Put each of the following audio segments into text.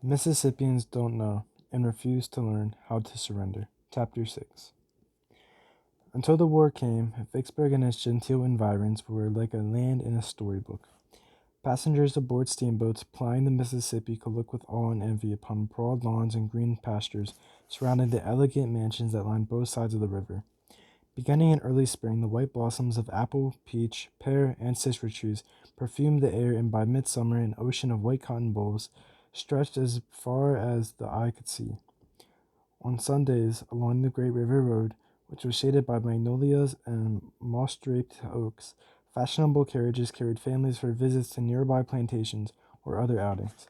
Mississippians don't know and refuse to learn how to surrender. Chapter 6. Until the war came, Vicksburg and its genteel environs were like a land in a storybook. Passengers aboard steamboats plying the Mississippi could look with awe and envy upon broad lawns and green pastures surrounding the elegant mansions that lined both sides of the river. Beginning in early spring, the white blossoms of apple, peach, pear, and citrus trees perfumed the air, and by midsummer, an ocean of white cotton bolls stretched as far as the eye could see. On Sundays, along the great river road, which was shaded by magnolias and moss-draped oaks, fashionable carriages carried families for visits to nearby plantations or other outings,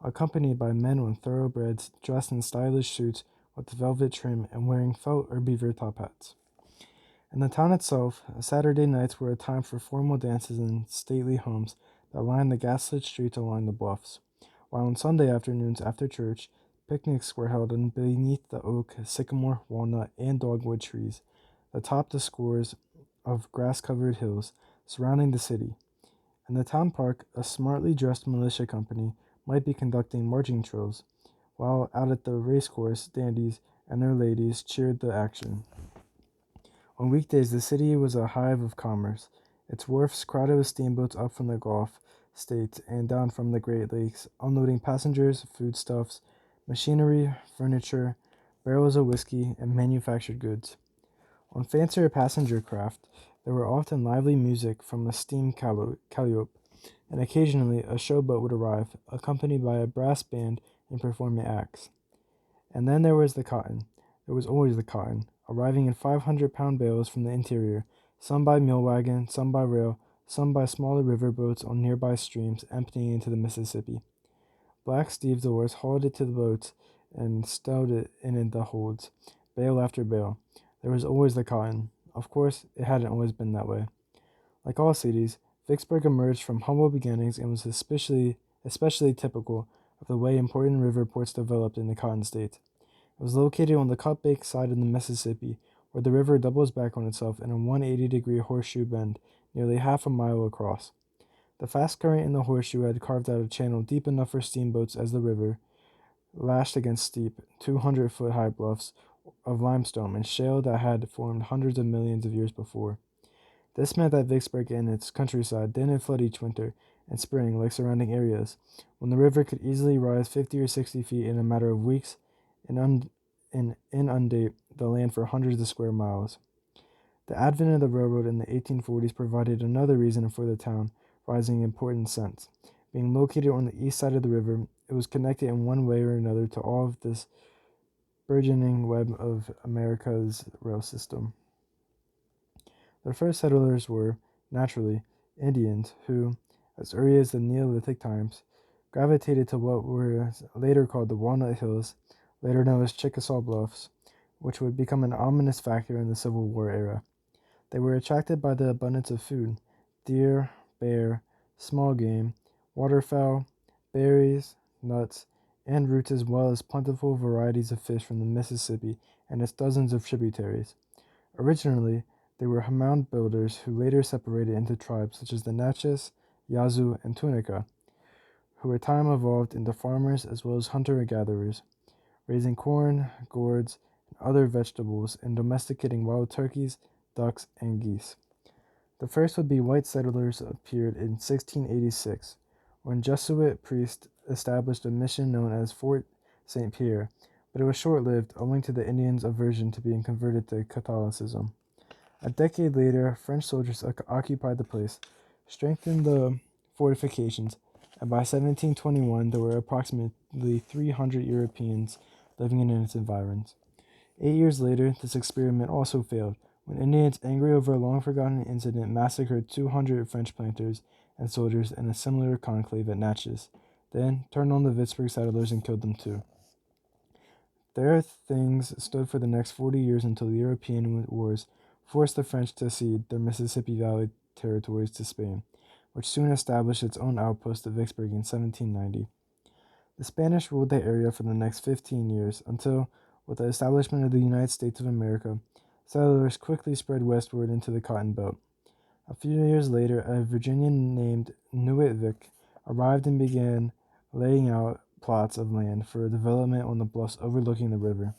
accompanied by men on thoroughbreds dressed in stylish suits with velvet trim and wearing felt or beaver top hats. In the town itself, Saturday nights were a time for formal dances in stately homes that lined the gaslit streets along the bluffs, while on Sunday afternoons after church, picnics were held beneath the oak, sycamore, walnut, and dogwood trees that topped the scores of grass-covered hills surrounding the city. In the town park, a smartly dressed militia company might be conducting marching drills, while out at the racecourse, dandies and their ladies cheered the action. On weekdays, the city was a hive of commerce, its wharfs crowded with steamboats up from the Gulf States and down from the Great Lakes, unloading passengers, foodstuffs, machinery, furniture, barrels of whiskey, and manufactured goods. On fancier passenger craft, there were often lively music from a steam calliope, and occasionally a showboat would arrive, accompanied by a brass band and performing acts. And then there was the cotton. There was always the cotton, arriving in 500-pound bales from the interior, some by mule wagon, some by rail, some by smaller river boats on nearby streams emptying into the Mississippi. Black stevedores hauled it to the boats and stowed it in the holds, bale after bale. There was always the cotton. Of course, it hadn't always been that way. Like all cities, Vicksburg emerged from humble beginnings and was especially typical of the way important river ports developed in the Cotton States. It was located on the Cutbank side of the Mississippi, where the river doubles back on itself in a 180-degree horseshoe bend nearly half a mile across. The fast current in the horseshoe had carved out a channel deep enough for steamboats as the river lashed against steep, 200-foot high bluffs of limestone and shale that had formed hundreds of millions of years before. This meant that Vicksburg and its countryside didn't flood each winter and spring like surrounding areas, when the river could easily rise 50 or 60 feet in a matter of weeks and inundate the land for hundreds of square miles. The advent of the railroad in the 1840s provided another reason for the town rising in importance since, being located on the east side of the river, it was connected in one way or another to all of this burgeoning web of America's rail system. The first settlers were, naturally, Indians who, as early as the Neolithic times, gravitated to what were later called the Walnut Hills, later known as Chickasaw Bluffs, which would become an ominous factor in the Civil War era. They were attracted by the abundance of food: deer, bear, small game, waterfowl, berries, nuts, and roots, as well as plentiful varieties of fish from the Mississippi and its dozens of tributaries. Originally, they were mound builders who later separated into tribes such as the Natchez, Yazoo, and Tunica, who in time evolved into farmers as well as hunter-gatherers, raising corn, gourds, and other vegetables, and domesticating wild turkeys, ducks, and geese. The first would be white settlers appeared in 1686, when Jesuit priests established a mission known as Fort St. Pierre, but it was short-lived owing to the Indians' aversion to being converted to Catholicism. A decade later, French soldiers occupied the place, strengthened the fortifications, and by 1721 there were approximately 300 Europeans living in its environs. 8 years later, this experiment also failed, when Indians, angry over a long-forgotten incident, massacred 200 French planters and soldiers in a similar conclave at Natchez, then turned on the Vicksburg settlers and killed them too. There things stood for the next 40 years until the European wars forced the French to cede their Mississippi Valley territories to Spain, which soon established its own outpost at Vicksburg in 1790. The Spanish ruled the area for the next 15 years until, with the establishment of the United States of America, settlers quickly spread westward into the Cotton Belt. A few years later, a Virginian named Nuit Vic arrived and began laying out plots of land for development on the bluffs overlooking the river.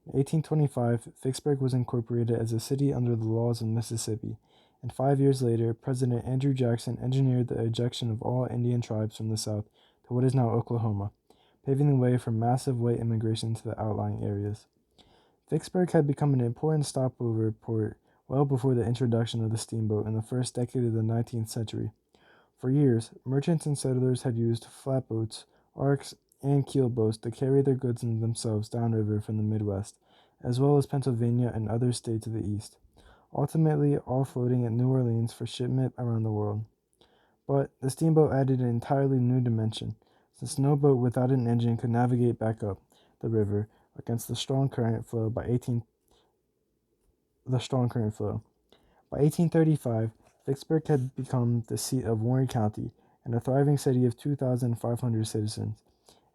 In 1825, Vicksburg was incorporated as a city under the laws of Mississippi, and 5 years later, President Andrew Jackson engineered the ejection of all Indian tribes from the south to what is now Oklahoma, paving the way for massive white immigration to the outlying areas. Vicksburg had become an important stopover port well before the introduction of the steamboat in the first decade of the 19th century. For years, merchants and settlers had used flatboats, arks, and keelboats to carry their goods and themselves downriver from the Midwest, as well as Pennsylvania and other states to the east, ultimately all floating at New Orleans for shipment around the world. But the steamboat added an entirely new dimension, since no boat without an engine could navigate back up the river against the strong current flow the strong current flow. By 1835, Vicksburg had become the seat of Warren County and a thriving city of 2,500 citizens,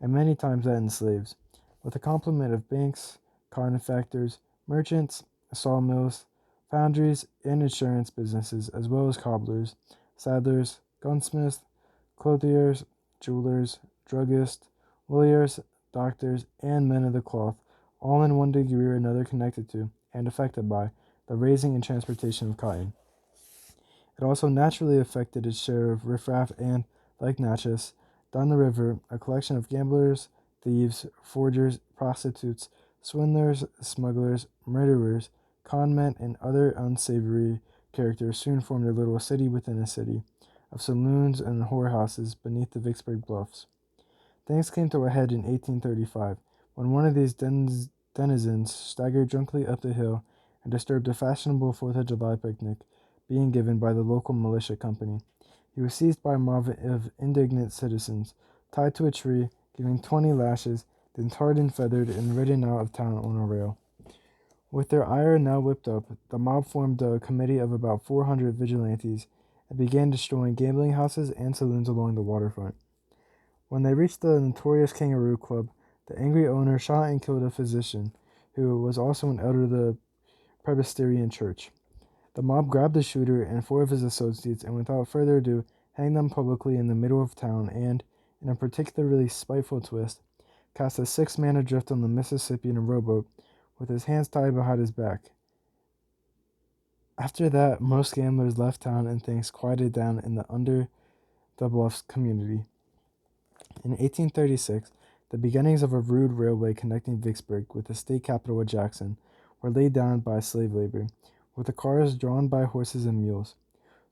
and many times that in slaves, with a complement of banks, cotton factors, merchants, sawmills, foundries, and insurance businesses, as well as cobblers, saddlers, gunsmiths, clothiers, jewelers, druggists, lawyers, doctors, and men of the cloth, all in one degree or another connected to, and affected by, the raising and transportation of cotton. It also naturally affected its share of riffraff and, like Natchez, down the river, a collection of gamblers, thieves, forgers, prostitutes, swindlers, smugglers, murderers, conmen, and other unsavory characters soon formed a little city within a city, of saloons and whorehouses beneath the Vicksburg bluffs. Things came to a head in 1835, when one of these denizens staggered drunkenly up the hill and disturbed a fashionable 4th of July picnic being given by the local militia company. He was seized by a mob of indignant citizens, tied to a tree, given 20 lashes, then tarred and feathered and ridden out of town on a rail. With their ire now whipped up, the mob formed a committee of about 400 vigilantes and began destroying gambling houses and saloons along the waterfront. When they reached the notorious Kangaroo Club, the angry owner shot and killed a physician, who was also an elder of the Presbyterian Church. The mob grabbed the shooter and 4 of his associates and without further ado hanged them publicly in the middle of town and, in a particularly spiteful twist, cast a 6th man adrift on the Mississippi in a rowboat with his hands tied behind his back. After that, most gamblers left town and things quieted down in the Under the Bluffs community. In 1836, the beginnings of a rude railway connecting Vicksburg with the state capital of Jackson were laid down by slave labor, with the cars drawn by horses and mules.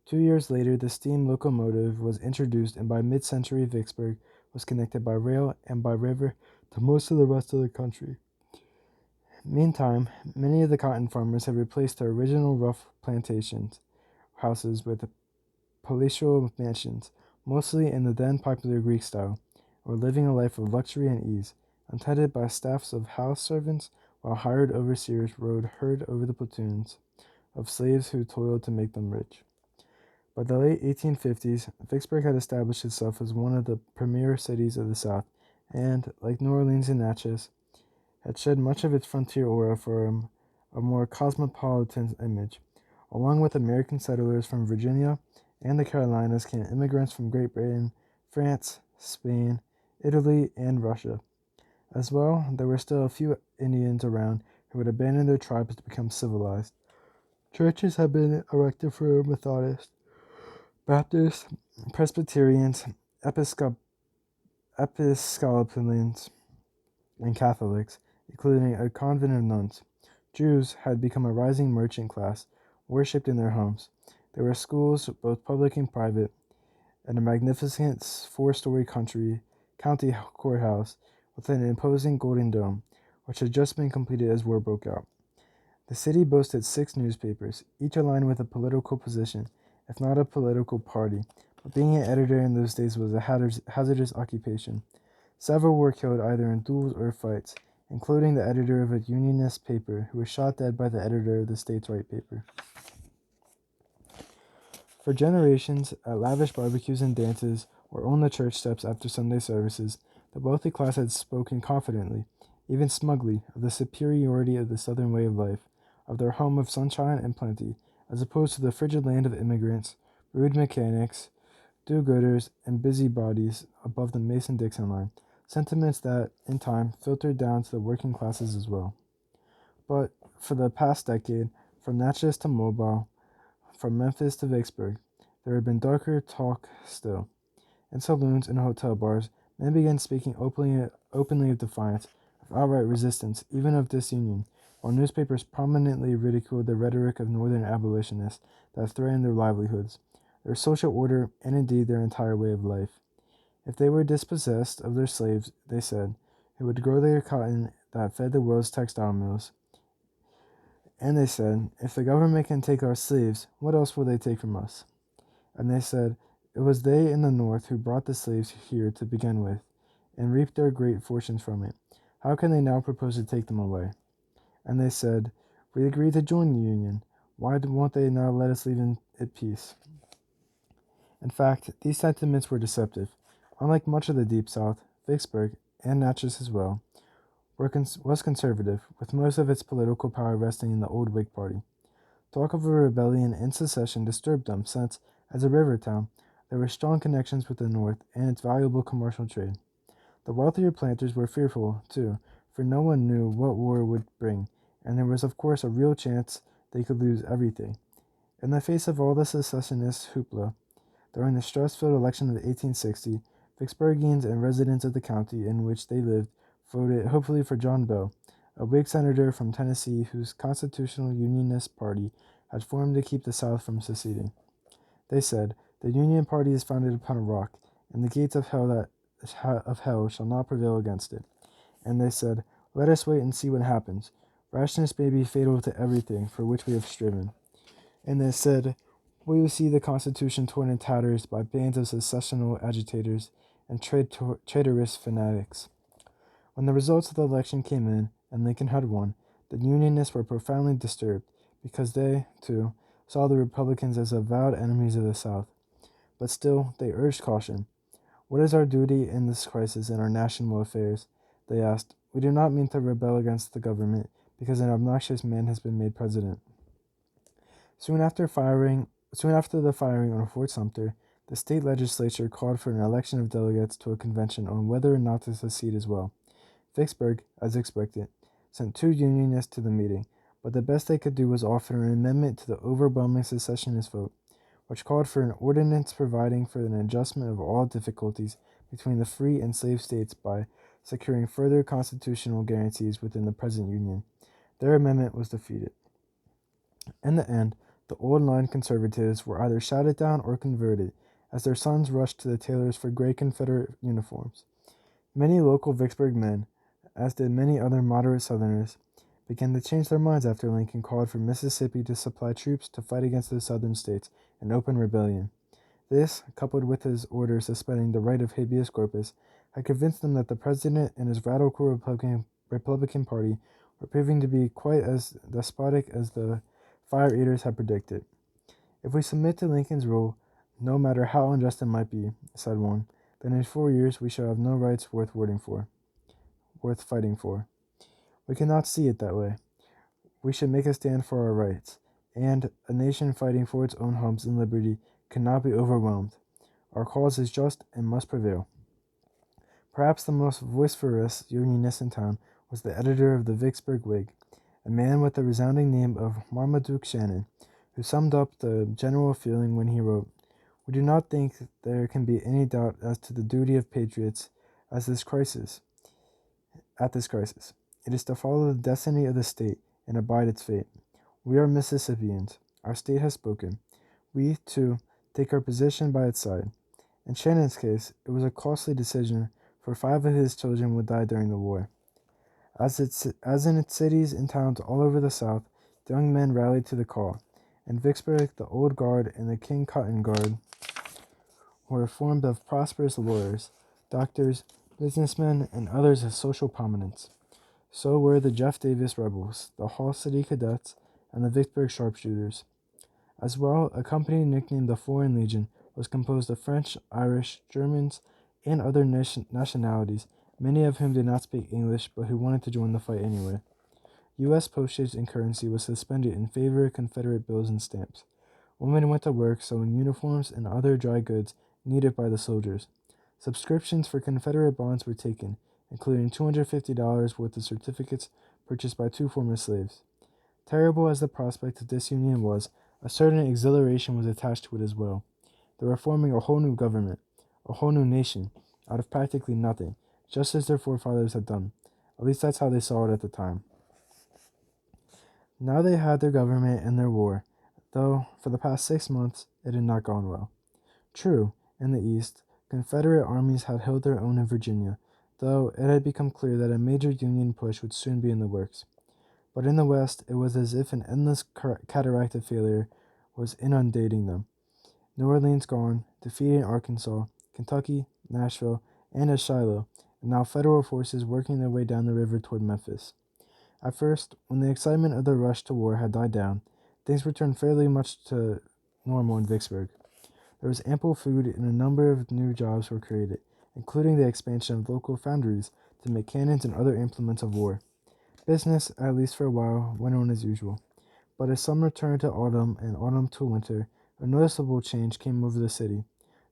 2 years later, the steam locomotive was introduced, and by mid-century, Vicksburg was connected by rail and by river to most of the rest of the country. Meantime, many of the cotton farmers had replaced their original rough plantations houses with palatial mansions, mostly in the then popular Greek style, or living a life of luxury and ease, attended by staffs of house servants, while hired overseers rode herd over the platoons of slaves who toiled to make them rich. By the late 1850s, Vicksburg had established itself as one of the premier cities of the South, and, like New Orleans and Natchez, had shed much of its frontier aura for a more cosmopolitan image. Along with American settlers from Virginia and the Carolinas came immigrants from Great Britain, France, Spain, Italy, and Russia. As well, there were still a few Indians around who had abandoned their tribes to become civilized. Churches had been erected for Methodists, Baptists, Presbyterians, Episcopalians, and Catholics, including a convent of nuns. Jews had become a rising merchant class, worshipped in their homes. There were schools, both public and private, and a magnificent 4-story county courthouse with an imposing golden dome, which had just been completed as war broke out. The city boasted 6 newspapers, each aligned with a political position, if not a political party, but being an editor in those days was a hazardous occupation. Several were killed either in duels or fights, including the editor of a Unionist paper, who was shot dead by the editor of the states' right paper. For generations, at lavish barbecues and dances, or on the church steps after Sunday services, the wealthy class had spoken confidently, even smugly, of the superiority of the Southern way of life, of their home of sunshine and plenty, as opposed to the frigid land of immigrants, rude mechanics, do-gooders, and busybodies above the Mason-Dixon line, sentiments that, in time, filtered down to the working classes as well. But for the past decade, from Natchez to Mobile, from Memphis to Vicksburg, there had been darker talk still. In saloons and hotel bars, men began speaking openly of defiance, of outright resistance, even of disunion, while newspapers prominently ridiculed the rhetoric of Northern abolitionists that threatened their livelihoods, their social order, and indeed their entire way of life. If they were dispossessed of their slaves, they said, it would grow their cotton that fed the world's textile mills. And they said, if the government can take our slaves, what else will they take from us? And they said, it was they in the North who brought the slaves here to begin with, and reaped their great fortunes from it. How can they now propose to take them away? And they said, we agreed to join the Union. Why won't they now let us leave in peace? In fact, these sentiments were deceptive. Unlike much of the Deep South, Vicksburg, and Natchez as well, was conservative, with most of its political power resting in the old Whig Party. Talk of a rebellion and secession disturbed them, since, as a river town, there were strong connections with the North and its valuable commercial trade. The wealthier planters were fearful, too, for no one knew what war would bring, and there was of course a real chance they could lose everything. In the face of all the secessionist hoopla, during the stress-filled election of 1860, Vicksburgians and residents of the county in which they lived voted hopefully for John Bell, a Whig senator from Tennessee whose constitutional Unionist party had formed to keep the South from seceding. They said, the Union party is founded upon a rock, and the gates of hell shall not prevail against it. And they said, let us wait and see what happens. Rashness may be fatal to everything for which we have striven. And they said, we will see the Constitution torn in tatters by bands of secessional agitators and traitorous fanatics. When the results of the election came in, and Lincoln had won, the Unionists were profoundly disturbed, because they, too, saw the Republicans as avowed enemies of the South. But still, they urged caution. What is our duty in this crisis in our national affairs? They asked. We do not mean to rebel against the government, because an obnoxious man has been made president. Soon after the firing on Fort Sumter, the state legislature called for an election of delegates to a convention on whether or not to secede as well. Vicksburg, as expected, sent 2 Unionists to the meeting, but the best they could do was offer an amendment to the overwhelming secessionist vote, which called for an ordinance providing for an adjustment of all difficulties between the free and slave states by securing further constitutional guarantees within the present Union. Their amendment was defeated. In the end, the old line conservatives were either shouted down or converted, as their sons rushed to the tailors for gray Confederate uniforms. Many local Vicksburg men, as did many other moderate Southerners, began to change their minds after Lincoln called for Mississippi to supply troops to fight against the Southern states in open rebellion. This, coupled with his order suspending the right of habeas corpus, had convinced them that the president and his radical Republican Party were proving to be quite as despotic as the fire eaters had predicted. If we submit to Lincoln's rule, no matter how unjust it might be, said one, then in 4 years we shall have no rights worth fighting for. We cannot see it that way. We should make a stand for our rights, and a nation fighting for its own homes and liberty cannot be overwhelmed. Our cause is just and must prevail. Perhaps the most vociferous Unionist in town was the editor of the Vicksburg Whig, a man with the resounding name of Marmaduke Shannon, who summed up the general feeling when he wrote, we do not think there can be any doubt as to the duty of patriots at this crisis. It is to follow the destiny of the state and abide its fate. We are Mississippians. Our state has spoken. We, too, take our position by its side. In Shannon's case, it was a costly decision, for 5 of his children would die during the war. As in its cities and towns all over the South, the young men rallied to the call. In Vicksburg, the Old Guard and the King Cotton Guard were formed of prosperous lawyers, doctors, businessmen, and others of social prominence. So were the Jeff Davis Rebels, the Hall City Cadets, and the Vicksburg Sharpshooters. As well, a company nicknamed the Foreign Legion was composed of French, Irish, Germans, and other nationalities, many of whom did not speak English but who wanted to join the fight anyway. U.S. postage and currency was suspended in favor of Confederate bills and stamps. Women went to work sewing uniforms and other dry goods needed by the soldiers. Subscriptions for Confederate bonds were taken, including $250 worth of certificates purchased by 2 former slaves. Terrible as the prospect of disunion was, a certain exhilaration was attached to it as well. They were forming a whole new government, a whole new nation, out of practically nothing, just as their forefathers had done. At least that's how they saw it at the time. Now they had their government and their war, though for the past 6 months it had not gone well. True, in the East, Confederate armies had held their own in Virginia, though it had become clear that a major Union push would soon be in the works. But in the West, it was as if an endless cataract of failure was inundating them. New Orleans gone, defeated Arkansas, Kentucky, Nashville, and at Shiloh, and now Federal forces working their way down the river toward Memphis. At first, when the excitement of the rush to war had died down, things returned fairly much to normal in Vicksburg. There was ample food and a number of new jobs were created, including the expansion of local foundries to make cannons and other implements of war. Business, at least for a while, went on as usual. But as summer turned to autumn and autumn to winter, a noticeable change came over the city.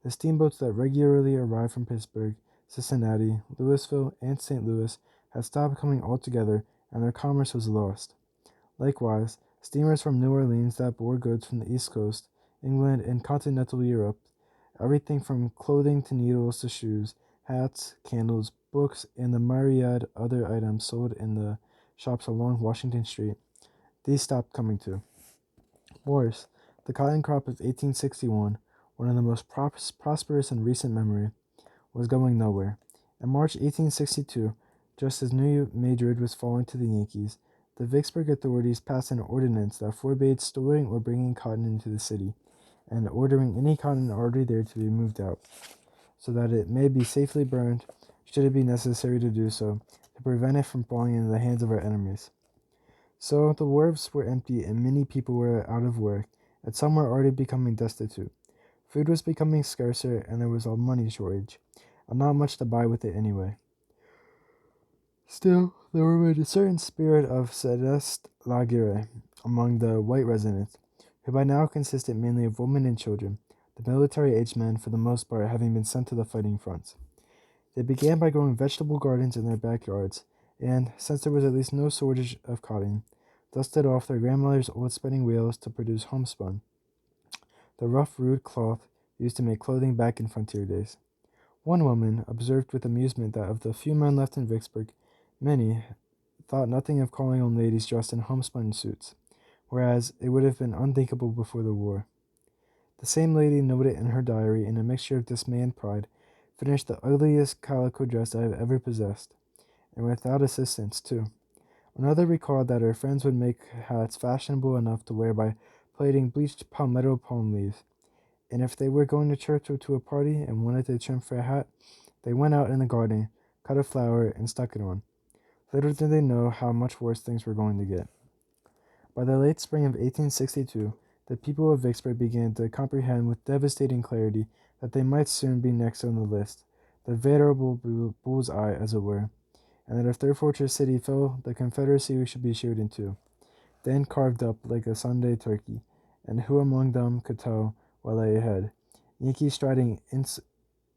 The steamboats that regularly arrived from Pittsburgh, Cincinnati, Louisville, and St. Louis had stopped coming altogether, and their commerce was lost. Likewise, steamers from New Orleans that bore goods from the East Coast, England, and continental Europe, everything from clothing to needles to shoes, hats, candles, books, and the myriad other items sold in the shops along Washington Street, these stopped coming too. Worse, the cotton crop of 1861, one of the most prosperous in recent memory, was going nowhere. In March 1862, just as New Madrid was falling to the Yankees, the Vicksburg authorities passed an ordinance that forbade storing or bringing cotton into the city, and ordering any cotton already there to be moved out, so that it may be safely burned, should it be necessary to do so, to prevent it from falling into the hands of our enemies. So the wharves were empty and many people were out of work, and some were already becoming destitute. Food was becoming scarcer and there was a money shortage, and not much to buy with it anyway. Still, there remained a certain spirit of sedest la guerre among the white residents, who by now consisted mainly of women and children, the military-aged men for the most part having been sent to the fighting fronts. They began by growing vegetable gardens in their backyards, and, since there was at least no shortage of cotton, dusted off their grandmother's old spinning wheels to produce homespun, the rough, rude cloth used to make clothing back in frontier days. One woman observed with amusement that of the few men left in Vicksburg, many thought nothing of calling on ladies dressed in homespun suits, whereas it would have been unthinkable before the war. The same lady noted in her diary, in a mixture of dismay and pride, finished the ugliest calico dress I have ever possessed, and without assistance, too. Another recalled that her friends would make hats fashionable enough to wear by plaiting bleached palmetto palm leaves, and if they were going to church or to a party and wanted to trim for a hat, they went out in the garden, cut a flower, and stuck it on. Little did they know how much worse things were going to get. By the late spring of 1862, the people of Vicksburg began to comprehend with devastating clarity that they might soon be next on the list, the veritable bull's eye, as it were, and that if their fortress city fell, the Confederacy should be sheared in two, then carved up like a Sunday turkey, and who among them could tell what lay ahead? Yankees striding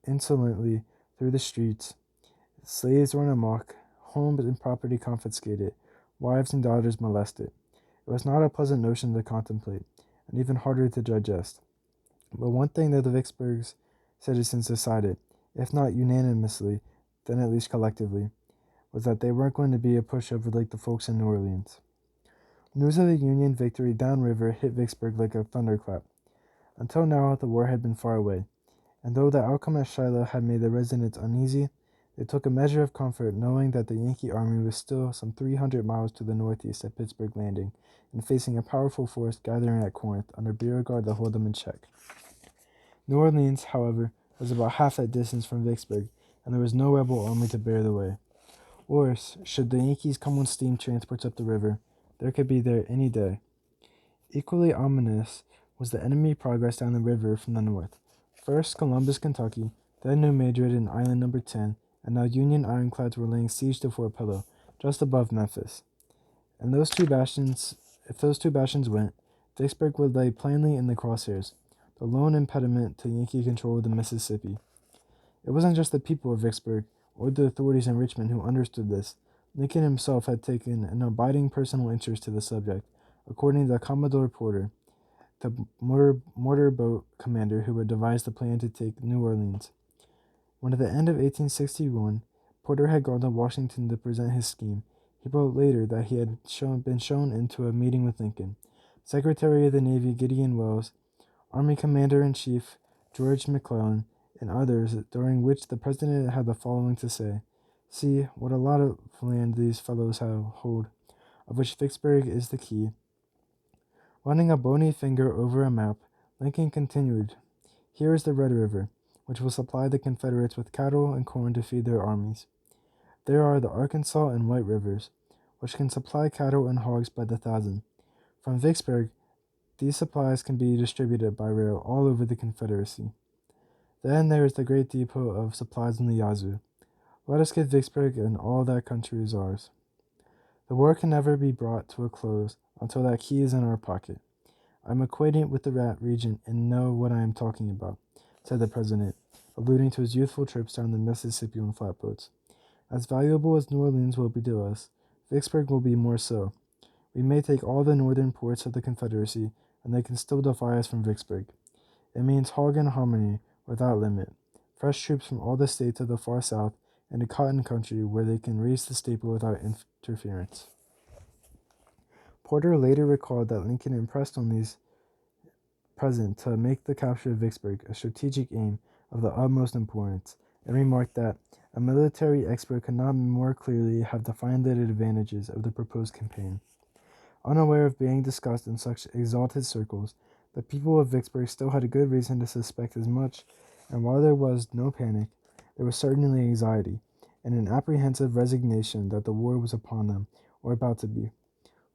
insolently through the streets, slaves run amok, homes and property confiscated, wives and daughters molested. It was not a pleasant notion to contemplate, and even harder to digest. But one thing that the Vicksburg citizens decided, if not unanimously, then at least collectively, was that they weren't going to be a pushover like the folks in New Orleans. News of the Union victory downriver hit Vicksburg like a thunderclap. Until now, the war had been far away, and though the outcome at Shiloh had made the residents uneasy, they took a measure of comfort knowing that the Yankee army was still some 300 miles to the northeast at Pittsburgh Landing, and facing a powerful force gathering at Corinth under Beauregard to hold them in check. New Orleans, however, was about half that distance from Vicksburg, and there was no rebel army to bear the way. Worse, should the Yankees come on steam transports up the river, there could be there any day. Equally ominous was the enemy progress down the river from the north. First Columbus, Kentucky, then New Madrid and Island No. 10, and now Union ironclads were laying siege to Fort Pillow, just above Memphis. And if those two bastions went, Vicksburg would lay plainly in the crosshairs, the lone impediment to Yankee control of the Mississippi. It wasn't just the people of Vicksburg or the authorities in Richmond who understood this. Lincoln himself had taken an abiding personal interest to the subject, according to Commodore Porter, the mortar boat commander who had devised the plan to take New Orleans. When at the end of 1861, Porter had gone to Washington to present his scheme, he wrote later that he had been shown into a meeting with Lincoln, Secretary of the Navy Gideon Welles, Army Commander-in-Chief George McClellan, and others, during which the President had the following to say: "See what a lot of land these fellows hold, of which Vicksburg is the key." Running a bony finger over a map, Lincoln continued, "Here is the Red River, which will supply the Confederates with cattle and corn to feed their armies. There are the Arkansas and White Rivers, which can supply cattle and hogs by the thousand. From Vicksburg, these supplies can be distributed by rail all over the Confederacy. Then there is the great depot of supplies in the Yazoo. Let us get Vicksburg, and all that country is ours. The war can never be brought to a close until that key is in our pocket. I am acquainted with the region and know what I am talking about," said the President, alluding to his youthful trips down the Mississippi on flatboats. "As valuable as New Orleans will be to us, Vicksburg will be more so. We may take all the northern ports of the Confederacy, and they can still defy us from Vicksburg. It means hog and harmony without limit, fresh troops from all the states of the far south, and a cotton country where they can raise the staple without interference." Porter later recalled that Lincoln impressed on these present to make the capture of Vicksburg a strategic aim of the utmost importance, and remarked that a military expert could not more clearly have defined the advantages of the proposed campaign. Unaware of being discussed in such exalted circles, the people of Vicksburg still had a good reason to suspect as much, and while there was no panic, there was certainly anxiety, and an apprehensive resignation that the war was upon them, or about to be.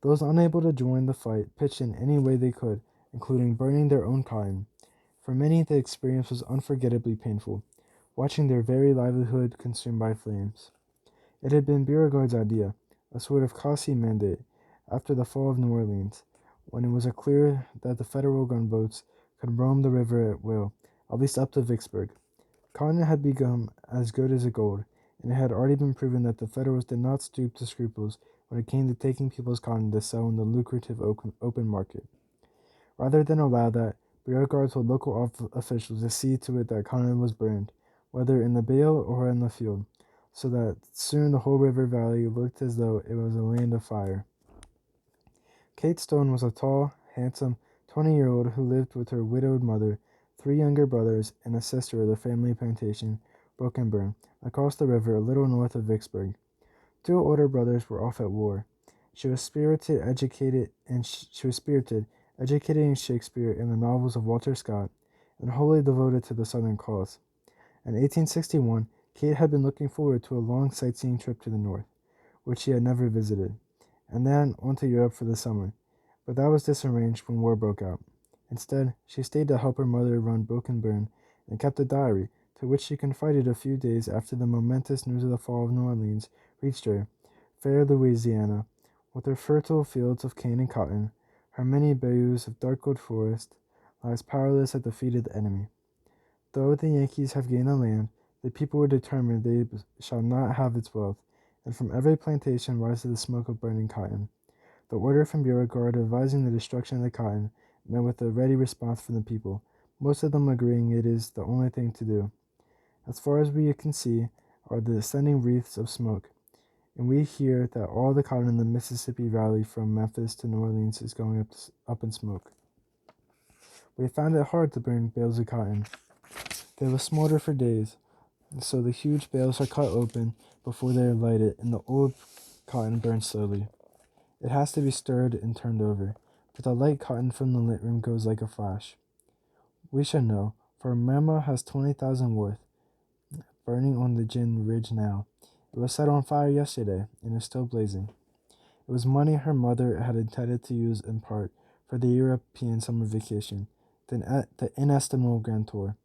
Those unable to join the fight pitched in any way they could, including burning their own cotton. For many, the experience was unforgettably painful, watching their very livelihood consumed by flames. It had been Beauregard's idea, a sort of quasi mandate, after the fall of New Orleans, when it was clear that the Federal gunboats could roam the river at will, at least up to Vicksburg. Cotton had become as good as gold, and it had already been proven that the Federals did not stoop to scruples when it came to taking people's cotton to sell in the lucrative open market. Rather than allow that, Beauregard told local officials to see to it that cotton was burned, whether in the bale or in the field, so that soon the whole river valley looked as though it was a land of fire. Kate Stone was a tall, handsome 20-year-old who lived with her widowed mother, 3 younger brothers, and a sister at the family plantation, Broken Burn, across the river a little north of Vicksburg. 2 older brothers were off at war. She was spirited, educating Shakespeare in the novels of Walter Scott, and wholly devoted to the Southern cause. In 1861, Kate had been looking forward to a long sightseeing trip to the north, which she had never visited, and then on to Europe for the summer. But that was disarranged when war broke out. Instead, she stayed to help her mother run Broken Burn and kept a diary, to which she confided a few days after the momentous news of the fall of New Orleans reached her. Fair Louisiana, with her fertile fields of cane and cotton, her many bayous of dark gold forest, lies powerless at the feet of the enemy. Though the Yankees have gained the land, the people were determined they shall not have its wealth, and from every plantation rises the smoke of burning cotton. The order from Beauregard advising the destruction of the cotton met with a ready response from the people, most of them agreeing it is the only thing to do. As far as we can see are the ascending wreaths of smoke, and we hear that all the cotton in the Mississippi Valley from Memphis to New Orleans is going up in smoke. We found it hard to burn bales of cotton. They will smolder for days, so the huge bales are cut open before they are lighted, and the old cotton burns slowly. It has to be stirred and turned over, but the light cotton from the lit room goes like a flash. We should know, for Mamma has 20,000 worth, burning on the gin ridge now. It was set on fire yesterday, and is still blazing. It was money her mother had intended to use in part for the European summer vacation, the inestimable grand tour.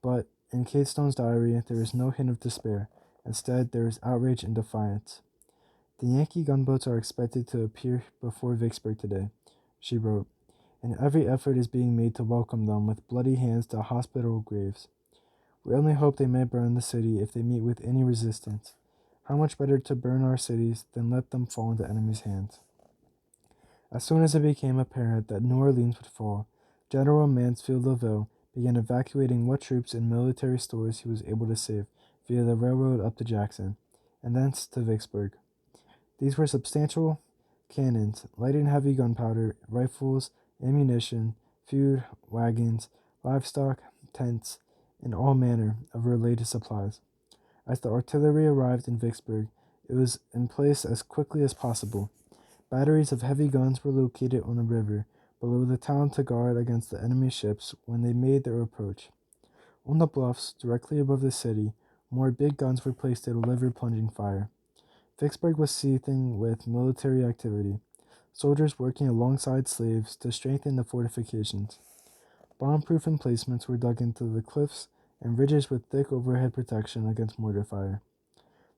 But in Kate Stone's diary, there is no hint of despair. Instead, there is outrage and defiance. "The Yankee gunboats are expected to appear before Vicksburg today," she wrote, "and every effort is being made to welcome them with bloody hands to hospitable graves. We only hope they may burn the city if they meet with any resistance. How much better to burn our cities than let them fall into enemies' hands. As soon as it became apparent that New Orleans would fall, General Mansfield Lovell began evacuating what troops and military stores he was able to save via the railroad up to Jackson, and thence to Vicksburg. These were substantial cannons, light and heavy gunpowder, rifles, ammunition, food, wagons, livestock, tents, and all manner of related supplies. As the artillery arrived in Vicksburg, it was in place as quickly as possible. Batteries of heavy guns were located on the river below the town to guard against the enemy ships when they made their approach. On the bluffs directly above the city, more big guns were placed to deliver plunging fire. Vicksburg was seething with military activity, soldiers working alongside slaves to strengthen the fortifications. Bomb-proof emplacements were dug into the cliffs and ridges with thick overhead protection against mortar fire.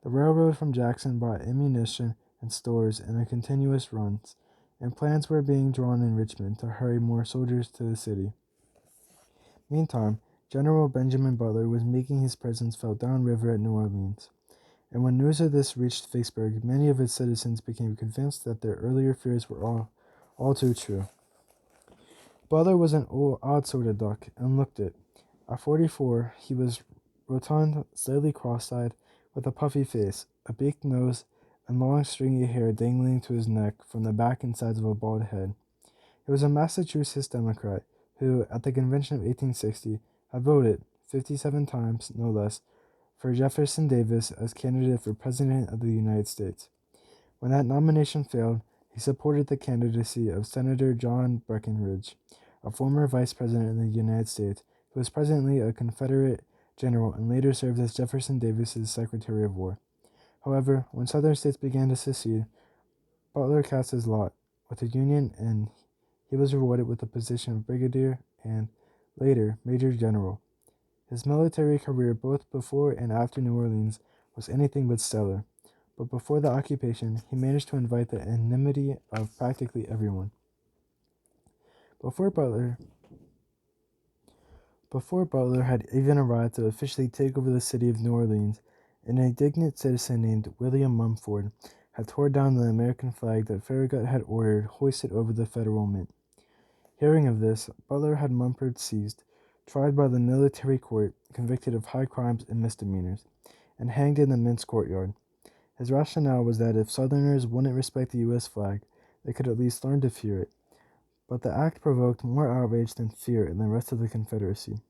The railroad from Jackson brought ammunition and stores in a continuous runs, and plans were being drawn in Richmond to hurry more soldiers to the city. Meantime, General Benjamin Butler was making his presence felt downriver at New Orleans, and when news of this reached Vicksburg, many of its citizens became convinced that their earlier fears were all too true. Butler was an odd sort of duck, and looked it. At 44, he was rotund, slightly cross-eyed, with a puffy face, a beaked nose, and long stringy hair dangling to his neck from the back and sides of a bald head. He was a Massachusetts Democrat who, at the convention of 1860, had voted, 57 times, no less, for Jefferson Davis as candidate for President of the United States. When that nomination failed, he supported the candidacy of Senator John Breckinridge, a former Vice President of the United States, who was presently a Confederate general and later served as Jefferson Davis's Secretary of War. However, when Southern states began to secede, Butler cast his lot with the Union, and he was rewarded with the position of brigadier and, later, major general. His military career both before and after New Orleans was anything but stellar, but before the occupation, he managed to invite the enmity of practically everyone. Before Butler had even arrived to officially take over the city of New Orleans, an indignant citizen named William Mumford had torn down the American flag that Farragut had ordered hoisted over the Federal Mint. Hearing of this, Butler had Mumford seized, tried by the military court, convicted of high crimes and misdemeanors, and hanged in the Mint's courtyard. His rationale was that if Southerners wouldn't respect the U.S. flag, they could at least learn to fear it. But the act provoked more outrage than fear in the rest of the Confederacy.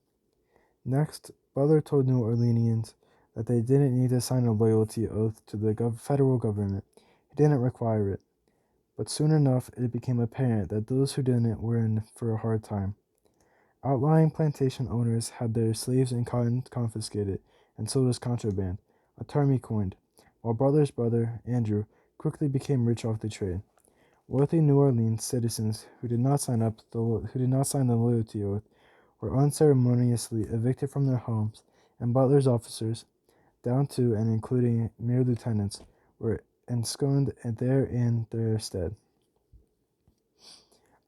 Next, Butler told New Orleanians that they didn't need to sign a loyalty oath to the federal government. He didn't require it. But soon enough, it became apparent that those who didn't were in for a hard time. Outlying plantation owners had their slaves and cotton confiscated and sold as contraband, a term he coined, while Butler's brother, Andrew, quickly became rich off the trade. Wealthy New Orleans citizens who did not sign the loyalty oath were unceremoniously evicted from their homes, and Butler's officers, down to and including mere lieutenants, were ensconced there in their stead.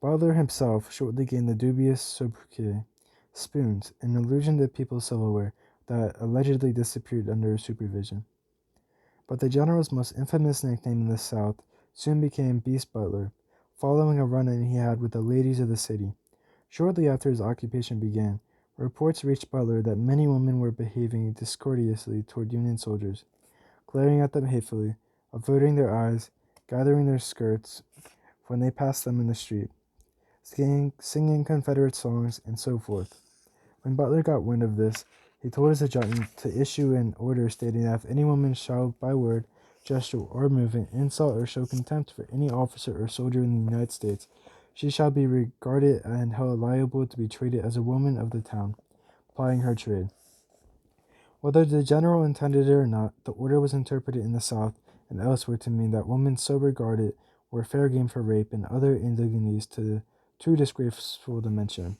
Butler himself shortly gained the dubious sobriquet, Spoons, an allusion to people's silverware that allegedly disappeared under his supervision. But the general's most infamous nickname in the South soon became Beast Butler, following a run-in he had with the ladies of the city. Shortly after his occupation began, reports reached Butler that many women were behaving discourteously toward Union soldiers, glaring at them hatefully, averting their eyes, gathering their skirts when they passed them in the street, singing Confederate songs, and so forth. When Butler got wind of this, he told his adjutant to issue an order stating that if any woman shall, by word, gesture, or movement, insult or show contempt for any officer or soldier in the United States, she shall be regarded and held liable to be treated as a woman of the town, plying her trade. Whether the general intended it or not, the order was interpreted in the South and elsewhere to mean that women so regarded were fair game for rape and other indignities too disgraceful to mention.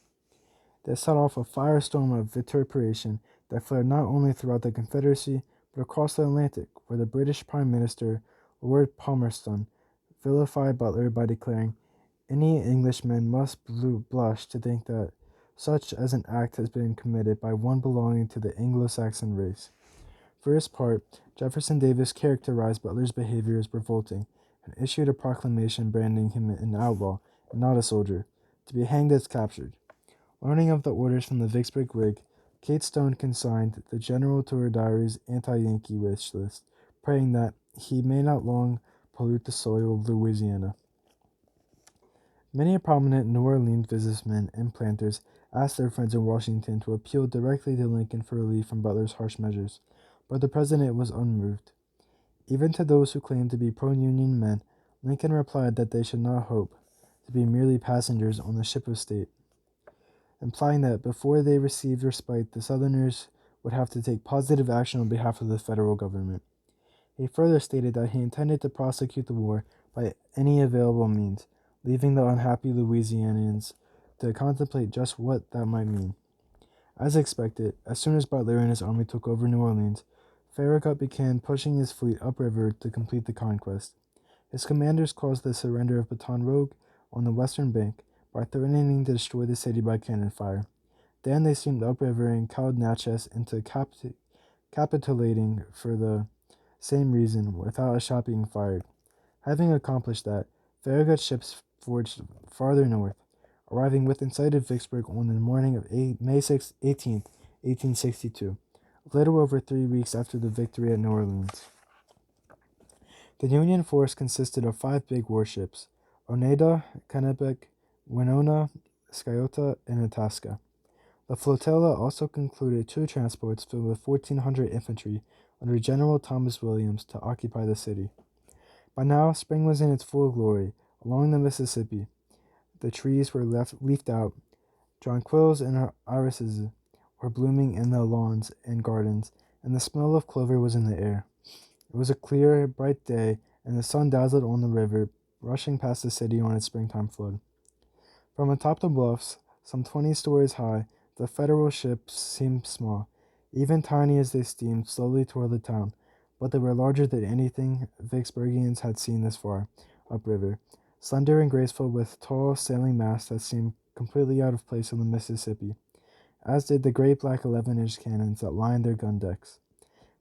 That set off a firestorm of vituperation that flared not only throughout the Confederacy, but across the Atlantic, where the British Prime Minister, Lord Palmerston, vilified Butler by declaring, "Any Englishman must blush to think that such as an act has been committed by one belonging to the Anglo-Saxon race. For his part, Jefferson Davis characterized Butler's behavior as revolting and issued a proclamation branding him an outlaw and not a soldier, to be hanged as captured. Learning of the orders from the Vicksburg Whig, Kate Stone consigned the general to her diary's anti-Yankee wish list, praying that he may not long pollute the soil of Louisiana. Many prominent New Orleans businessmen and planters asked their friends in Washington to appeal directly to Lincoln for relief from Butler's harsh measures, but the president was unmoved. Even to those who claimed to be pro-Union men, Lincoln replied that they should not hope to be merely passengers on the ship of state, implying that before they received respite, the Southerners would have to take positive action on behalf of the federal government. He further stated that he intended to prosecute the war by any available means, leaving the unhappy Louisianians to contemplate just what that might mean. As expected, as soon as Butler and his army took over New Orleans, Farragut began pushing his fleet upriver to complete the conquest. His commanders caused the surrender of Baton Rouge on the western bank by threatening to destroy the city by cannon fire. Then they steamed upriver and cowed Natchez into capitulating for the same reason without a shot being fired. Having accomplished that, Farragut's ships forged farther north, arriving within sight of Vicksburg on the morning of May 18th, 1862, a little over 3 weeks after the victory at New Orleans. The Union force consisted of 5 big warships: Oneida, Kennebec, Winona, Sciota, and Itasca. The flotilla also included 2 transports filled with 1,400 infantry under General Thomas Williams to occupy the city. By now, spring was in its full glory. Along the Mississippi, the trees were leafed out. Jonquils and irises were blooming in the lawns and gardens, and the smell of clover was in the air. It was a clear, bright day, and the sun dazzled on the river, rushing past the city on its springtime flood. From atop the bluffs, some 20 stories high, the Federal ships seemed small, even tiny as they steamed slowly toward the town, but they were larger than anything Vicksburgians had seen this far, upriver, slender and graceful with tall sailing masts that seemed completely out of place on the Mississippi, as did the great black 11-inch cannons that lined their gun decks.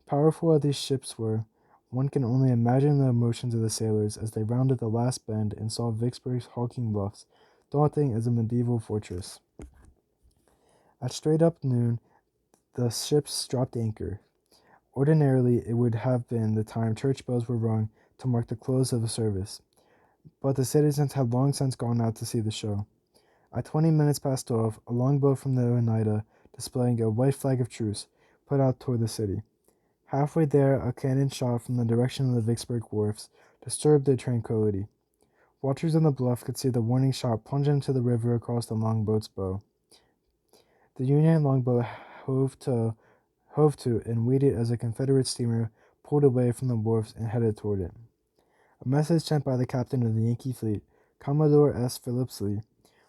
Powerful as these ships were, one can only imagine the emotions of the sailors as they rounded the last bend and saw Vicksburg's hulking bluffs, daunting as a medieval fortress. At straight up noon, the ships dropped anchor. Ordinarily, it would have been the time church bells were rung to mark the close of a service, but the citizens had long since gone out to see the show. At 20 minutes past 12, a longboat from the Oneida, displaying a white flag of truce, put out toward the city. Halfway there, a cannon shot from the direction of the Vicksburg wharfs disturbed their tranquility. Watchers on the bluff could see the warning shot plunge into the river across the longboat's bow. The Union longboat hove to and waited as a Confederate steamer pulled away from the wharves and headed toward it. A message sent by the captain of the Yankee fleet, Commodore S. Phillips Lee,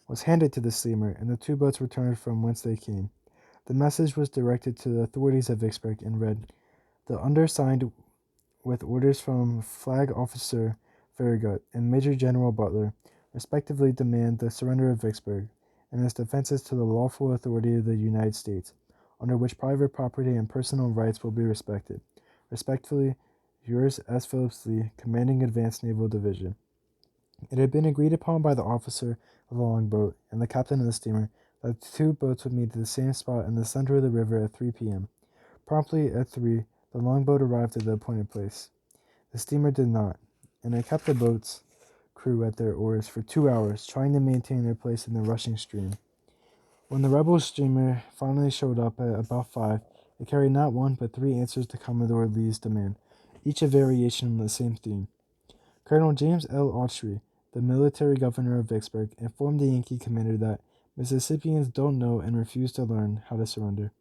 was handed to the steamer, and the 2 boats returned from whence they came. The message was directed to the authorities at Vicksburg and read, "The undersigned, with orders from Flag Officer Farragut and Major General Butler, respectively demand the surrender of Vicksburg and its defenses to the lawful authority of the United States, under which private property and personal rights will be respected. Respectfully, yours, S. Phillips Lee, commanding Advanced Naval Division." It had been agreed upon by the officer of the longboat and the captain of the steamer that the 2 boats would meet at the same spot in the center of the river at 3 p.m. Promptly at 3, the longboat arrived at the appointed place. The steamer did not, and it kept the boat's crew at their oars for 2 hours, trying to maintain their place in the rushing stream. When the rebel steamer finally showed up at about 5, it carried not 1 but 3 answers to Commodore Lee's demand, each a variation on the same theme. Colonel James L. Autry, the military governor of Vicksburg, informed the Yankee commander that Mississippians don't know and refuse to learn how to surrender.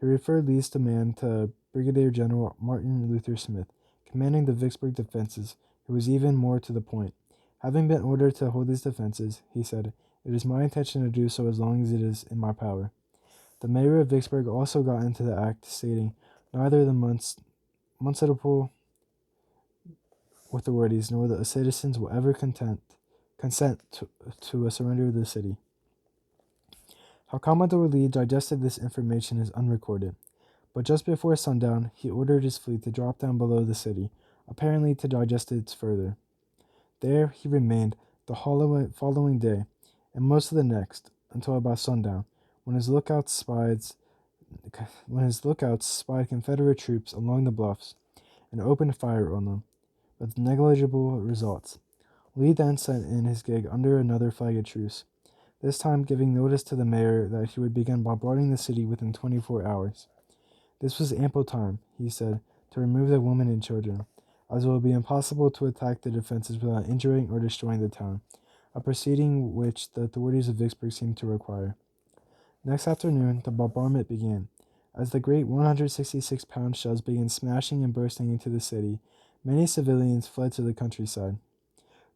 He referred Lee's demand to Brigadier General Martin Luther Smith, commanding the Vicksburg defenses, who was even more to the point. "Having been ordered to hold these defenses," he said, "it is my intention to do so as long as it is in my power." The mayor of Vicksburg also got into the act, stating, "Neither the municipal authorities nor the citizens will ever consent to a surrender of the city." How Commodore Lee digested this information is unrecorded, but just before sundown, he ordered his fleet to drop down below the city, apparently to digest it further. There he remained the following day, and most of the next, until about sundown, when his lookouts spied Confederate troops along the bluffs and opened fire on them, with negligible results. Lee then sent in his gig under another flag of truce, this time giving notice to the mayor that he would begin bombarding the city within 24 hours. This was ample time, he said, to remove the women and children, as it would be impossible to attack the defenses without injuring or destroying the town, a proceeding which the authorities of Vicksburg seemed to require. Next afternoon, the bombardment began. As the great 166-pound shells began smashing and bursting into the city, many civilians fled to the countryside.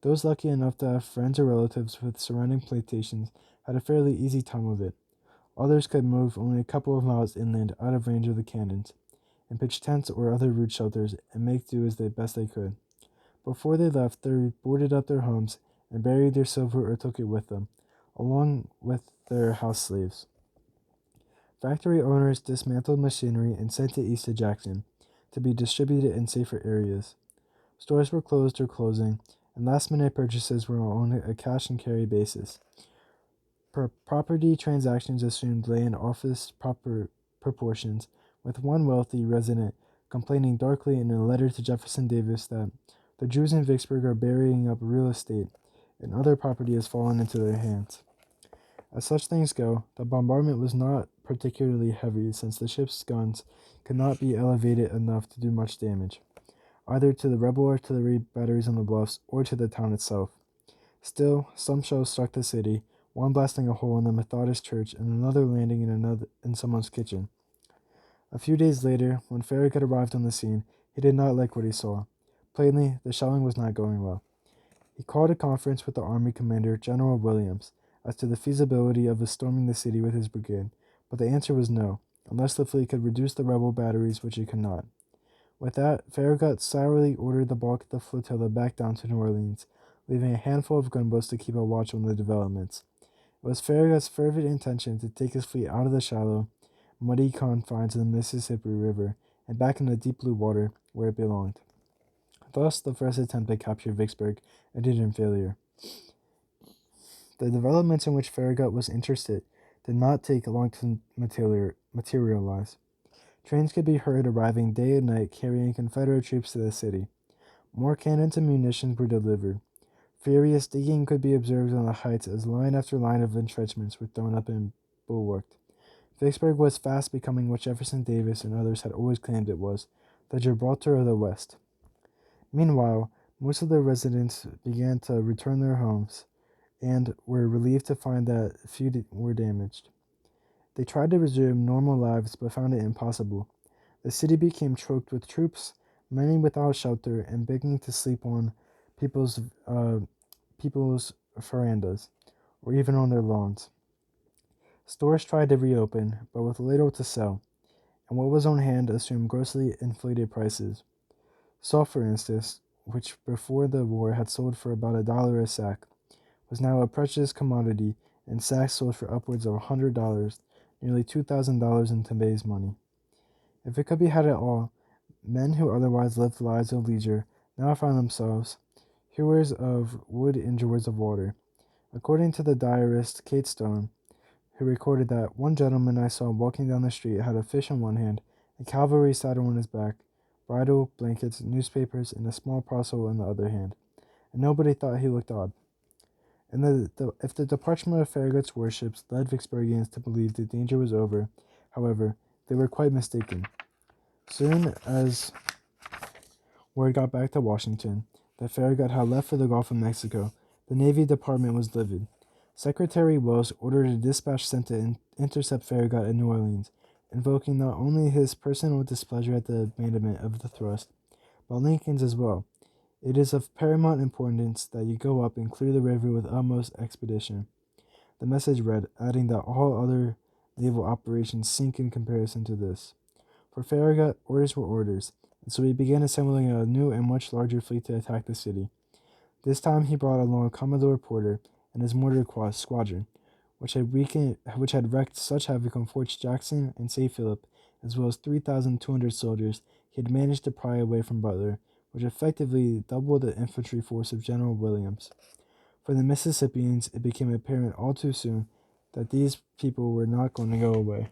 Those lucky enough to have friends or relatives with surrounding plantations had a fairly easy time of it. Others could move only a couple of miles inland out of range of the cannons, and pitch tents or other rude shelters and make do as best they could. Before they left, they boarded up their homes and buried their silver or took it with them, along with their house slaves. Factory owners dismantled machinery and sent it east to Jackson, to be distributed in safer areas. Stores were closed or closing, and last-minute purchases were on a cash-and-carry basis. Property transactions assumed land office proportions, with one wealthy resident complaining darkly in a letter to Jefferson Davis that the Jews in Vicksburg are burying up real estate, and other property has fallen into their hands. As such things go, the bombardment was not particularly heavy, since the ship's guns could not be elevated enough to do much damage, either to the rebel artillery batteries on the bluffs or to the town itself. Still, some shells struck the city, one blasting a hole in the Methodist church and another landing in someone's kitchen. A few days later, when Farragut arrived on the scene, he did not like what he saw. Plainly, the shelling was not going well. He called a conference with the Army commander, General Williams, as to the feasibility of storming the city with his brigade, but the answer was no, unless the fleet could reduce the rebel batteries, which it could not. With that, Farragut sourly ordered the bulk of the flotilla back down to New Orleans, leaving a handful of gunboats to keep a watch on the developments. It was Farragut's fervent intention to take his fleet out of the shallow, muddy confines of the Mississippi River and back into deep blue water where it belonged. Thus, the first attempt to capture Vicksburg ended in failure. The developments in which Farragut was interested did not take long to materialize. Trains could be heard arriving day and night carrying Confederate troops to the city. More cannons and munitions were delivered. Furious digging could be observed on the heights as line after line of entrenchments were thrown up and bulwarked. Vicksburg was fast becoming what Jefferson Davis and others had always claimed it was, the Gibraltar of the West. Meanwhile, most of the residents began to return to their homes and were relieved to find that few were damaged. They tried to resume normal lives but found it impossible. The city became choked with troops, many without shelter and begging to sleep on people's verandas or even on their lawns. Stores tried to reopen, but with little to sell, and what was on hand assumed grossly inflated prices. Salt, for instance, which before the war had sold for about $1 a sack, was now a precious commodity, and sacks sold for upwards of $100, nearly $2,000 in today's money. If it could be had at all, men who otherwise lived lives of leisure now found themselves hewers of wood and drawers of water. According to the diarist Kate Stone, who recorded that one gentleman I saw walking down the street had a fish in one hand, a cavalry saddle on his back, bridle, blankets, newspapers, and a small parcel in the other hand, and nobody thought he looked odd. And if the departure of Farragut's warships led Vicksburgians to believe the danger was over, however, they were quite mistaken. Soon as word got back to Washington that Farragut had left for the Gulf of Mexico, the Navy Department was livid. Secretary Wells ordered a dispatch sent to intercept Farragut in New Orleans, invoking not only his personal displeasure at the abandonment of the thrust, but Lincoln's as well. It is of paramount importance that you go up and clear the river with utmost expedition. The message read, adding that all other naval operations sink in comparison to this. For Farragut, orders were orders, and so he began assembling a new and much larger fleet to attack the city. This time he brought along Commodore Porter and his mortar squadron, which had wreaked such havoc on Forts Jackson and St. Philip, as well as 3,200 soldiers, he had managed to pry away from Butler, which effectively doubled the infantry force of General Williams. For the Mississippians, it became apparent all too soon that these people were not going to go away.